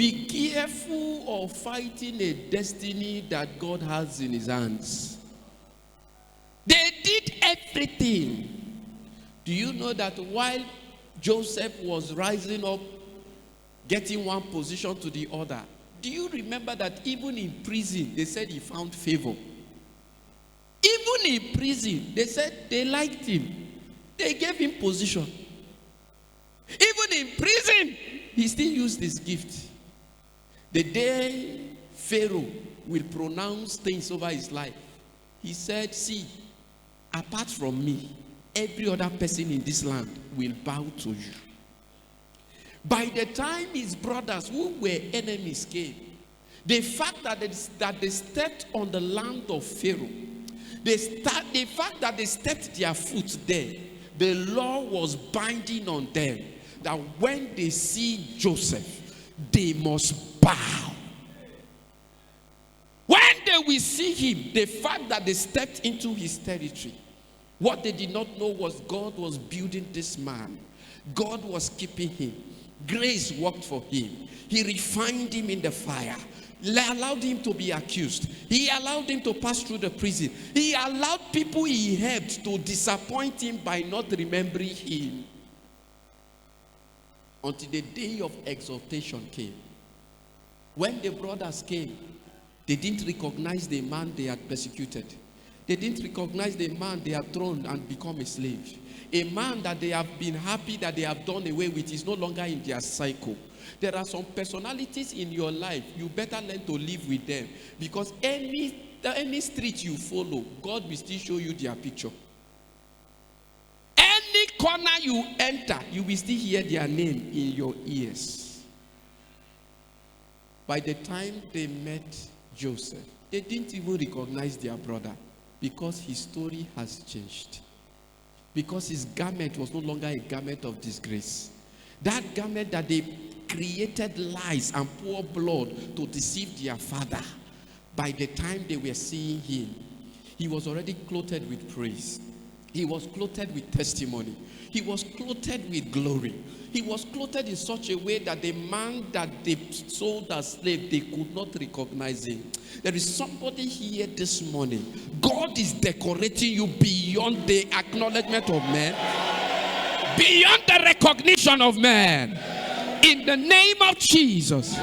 be careful of fighting a destiny that God has in his hands. They did everything. Do you know that while Joseph was rising up, getting one position to the other, do you remember that even in prison, they said he found favor? Even in prison, they said they liked him. They gave him position. Even in prison, he still used his gift. The day Pharaoh will pronounce things over his life, he said, see, apart from me, every other person in this land will bow to you. By the time his brothers who were enemies came, the fact that they stepped on the land of Pharaoh, the fact that they stepped their foot there, the law was binding on them that when they see Joseph, they must bow. When they will see him, the fact that they stepped into his territory, what they did not know was God was building this man. God was keeping him. Grace worked for him. He refined him in the fire. Allowed him to be accused. He allowed him to pass through the prison. He allowed people he helped to disappoint him by not remembering him. Until the day of exaltation came. When the brothers came, they didn't recognize the man they had persecuted. They didn't recognize the man they had thrown and become a slave. A man that they have been happy that they have done away with is no longer in their cycle. There are some personalities in your life, you better learn to live with them. Because any street you follow, God will still show you their picture. Any corner you enter, you will still hear their name in your ears. By the time they met Joseph, they didn't even recognize their brother because his story has changed. Because his garment was no longer a garment of disgrace. That garment that they created lies and poured blood to deceive their father. By the time they were seeing him, he was already clothed with praise. He was clothed with testimony. He was clothed with glory. He was clothed in such a way that the man that they sold as slave, they could not recognize him. There is somebody here this morning. God is decorating you beyond the acknowledgement of men, beyond the recognition of man. In the name of Jesus.